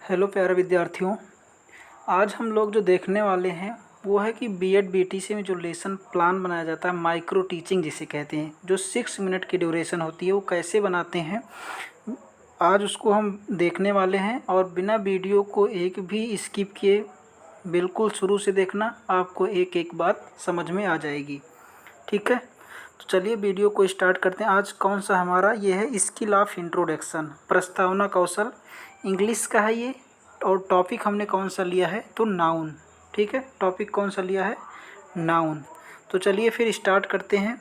Hello प्यारे विद्यार्थियों। आज हम लोग जो देखने वाले हैं वो है कि बीएड बीटीसी में जो लेसन प्लान बनाया जाता है, माइक्रो टीचिंग जिसे कहते हैं, जो 6 मिनट की ड्यूरेशन होती है, वो कैसे बनाते हैं आज उसको हम देखने वाले हैं। और बिना वीडियो को एक भी स्किप किए बिल्कुल शुरू से देखना, आपको एक एक बात समझ में आ जाएगी। ठीक है, तो चलिए वीडियो को स्टार्ट करते हैं। आज कौन सा हमारा ये है, स्किल ऑफ इंट्रोडक्शन, प्रस्तावना कौशल, इंग्लिश का है ये। और टॉपिक हमने कौन सा लिया है, तो नाउन। ठीक है, टॉपिक कौन सा लिया है, नाउन। तो चलिए फिर स्टार्ट करते हैं।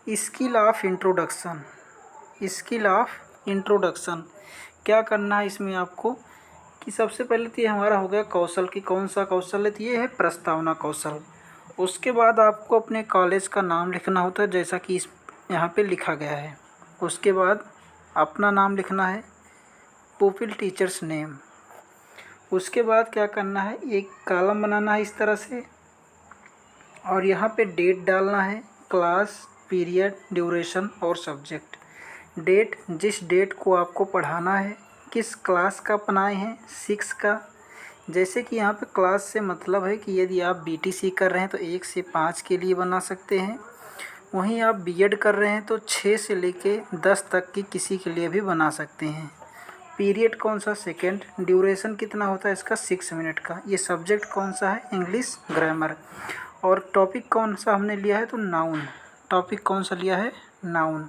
Skill of introduction, skill of introduction क्या करना है इसमें आपको कि सबसे पहले तो ये हमारा हो गया कौशल की कौन सा कौशल है, तो ये है प्रस्तावना कौशल। उसके बाद आपको अपने कॉलेज का नाम लिखना होता है, जैसा कि इस यहाँ पे लिखा गया है। उसके बाद अपना नाम लिखना है, पुपिल टीचर्स नेम। उसके बाद क्या करना है, एक कॉलम बनाना है इस तरह से, और यहाँ पे डेट डालना है, क्लास, पीरियड, ड्यूरेशन और सब्जेक्ट। डेट, जिस डेट को आपको पढ़ाना है, किस क्लास का बनाए हैं, 6 का। जैसे कि यहाँ पे क्लास से मतलब है कि यदि आप बीटीसी कर रहे हैं तो 1 से 5 के लिए बना सकते हैं। वहीं आप बीएड कर रहे हैं तो 6 से लेके 10 तक की किसी के लिए भी बना सकते हैं। पीरियड कौन सा, सेकेंड। ड्यूरेशन कितना होता है इसका, 6 मिनट का। ये सब्जेक्ट कौन सा है, इंग्लिश ग्रामर। और टॉपिक कौन सा हमने लिया है, तो नाउन। टॉपिक कौन सा लिया है, नाउन।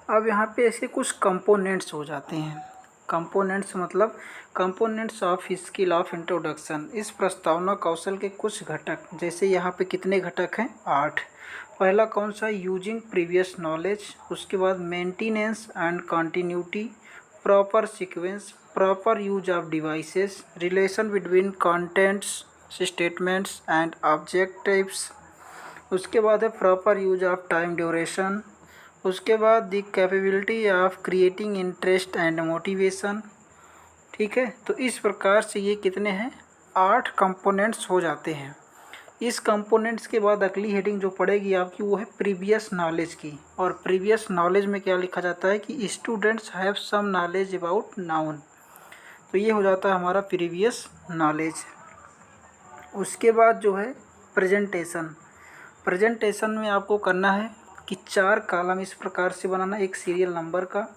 अब यहाँ पे ऐसे कुछ कंपोनेंट्स हो जाते हैं। कंपोनेंट्स मतलब components of skill of introduction, इस प्रस्तावना कौशल के कुछ घटक। जैसे यहाँ पे कितने घटक हैं, 8। पहला कौन सा, यूजिंग प्रीवियस नॉलेज। उसके बाद maintenance and continuity, proper sequence, proper use of devices, relation between contents, statements and objectives. उसके बाद है proper use of time duration. उसके बाद the capability of creating interest and motivation. ठीक है, तो इस प्रकार से ये कितने हैं, 8 कंपोनेंट्स हो जाते हैं। इस कंपोनेंट्स के बाद अगली हेडिंग जो पड़ेगी आपकी वो है प्रीवियस नॉलेज की। और प्रीवियस नॉलेज में क्या लिखा जाता है कि students have some knowledge about noun. तो ये हो जाता है हमारा प्रीवियस नॉलेज। उसके बाद जो है प्रेजेंटेशन। प्रेजेंटेशन में आपको करना है कि 4 कॉलम इस प्रकार से बनाना, एक सीरियल नंबर का,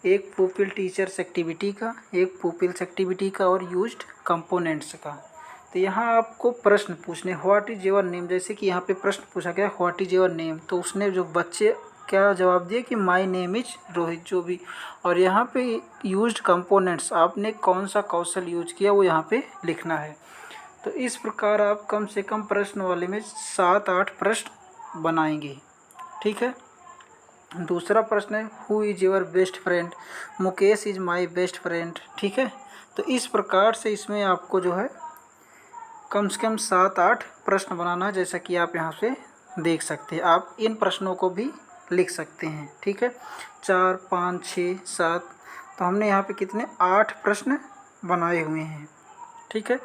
एक पुपिल टीचर्स एक्टिविटी का, एक पुपिल्स एक्टिविटी का और यूज्ड कंपोनेंट्स का। तो यहाँ आपको प्रश्न पूछने, व्हाट इज योर नेम। जैसे कि यहाँ पे प्रश्न पूछा गया व्हाट इज योर नेम, तो उसने जो बच्चे क्या जवाब दिए कि माय नेम इज रोहित, जो भी। और यहाँ पे यूज्ड कंपोनेंट्स, आपने कौन सा कौशल यूज किया वो यहाँ पे लिखना है। तो इस प्रकार आप कम से कम प्रश्न वाले में 7-8 प्रश्न बनाएंगे। ठीक है, दूसरा प्रश्न है who is your best friend, Mukesh is my best friend. ठीक है, तो इस प्रकार से इसमें आपको जो है कम से कम 7-8 प्रश्न बनाना है, जैसा कि आप यहाँ से देख सकते हैं। आप इन प्रश्नों को भी लिख सकते हैं। ठीक है, 4, 5, 6, 7, तो हमने यहाँ पे कितने 8 प्रश्न बनाए हुए हैं। ठीक है,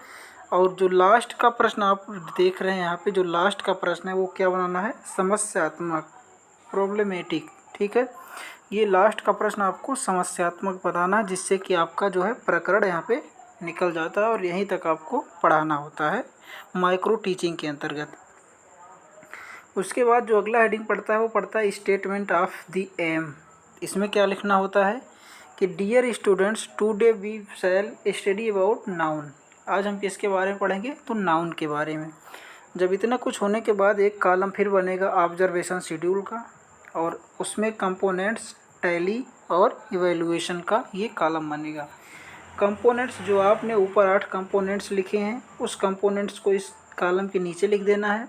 और जो लास्ट का प्रश्न आप देख रहे हैं यहाँ पे, जो लास्ट का प्रश्न है वो क्या बनाना है, समस्यात्मक, प्रॉब्लमेटिक। ठीक है, ये लास्ट का प्रश्न आपको समस्यात्मक बताना है, जिससे कि आपका जो है प्रकरण यहाँ पे निकल जाता है और यहीं तक आपको पढ़ाना होता है माइक्रो टीचिंग के अंतर्गत। उसके बाद जो अगला हेडिंग पड़ता है वो पड़ता है स्टेटमेंट ऑफ द एम। इसमें क्या लिखना होता है कि dear students today we shall study about noun. आज हम किसके बारे में पढ़ेंगे, तो नाउन के बारे में। जब इतना कुछ होने के बाद एक कॉलम फिर बनेगा ऑब्जर्वेशन शेड्यूल का, और उसमें कंपोनेंट्स, टैली और इवैल्यूएशन का ये कॉलम बनेगा। कंपोनेंट्स जो आपने ऊपर 8 कंपोनेंट्स लिखे हैं, उस कंपोनेंट्स को इस कॉलम के नीचे लिख देना है।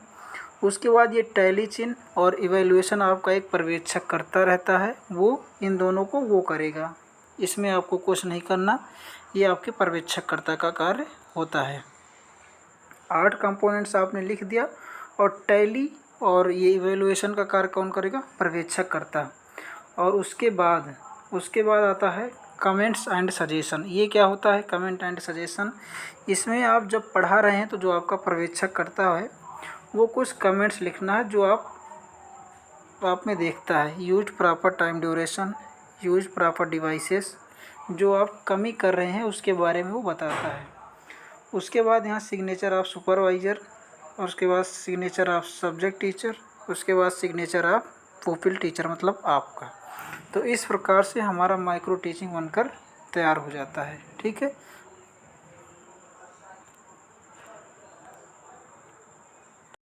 उसके बाद ये टैली चिन्ह और इवैल्यूएशन आपका एक पर्यवेक्षक करता रहता है, वो इन दोनों को वो करेगा। इसमें आपको कुछ नहीं करना, ये आपके पर्यवेक्षककर्ता का कार्य होता है। 8 कंपोनेंट्स आपने लिख दिया, और टैली और ये इवैल्यूएशन का कार्य कौन करेगा, पर्यवेक्षककर्ता। और उसके बाद आता है कमेंट्स एंड सजेशन। ये क्या होता है, कमेंट एंड सजेशन। इसमें आप जब पढ़ा रहे हैं तो जो आपका पर्यवेक्षक करता है वो कुछ कमेंट्स लिखना है, जो आप आप में देखता है use proper time duration, use proper devices, जो आप कमी कर रहे हैं उसके बारे में वो बताता है। उसके बाद यहाँ सिग्नेचर ऑफ सुपरवाइज़र, और उसके बाद सिग्नेचर ऑफ सब्जेक्ट टीचर, उसके बाद सिग्नेचर ऑफ पुपिल टीचर मतलब आपका। तो इस प्रकार से हमारा माइक्रो टीचिंग बनकर तैयार हो जाता है। ठीक है।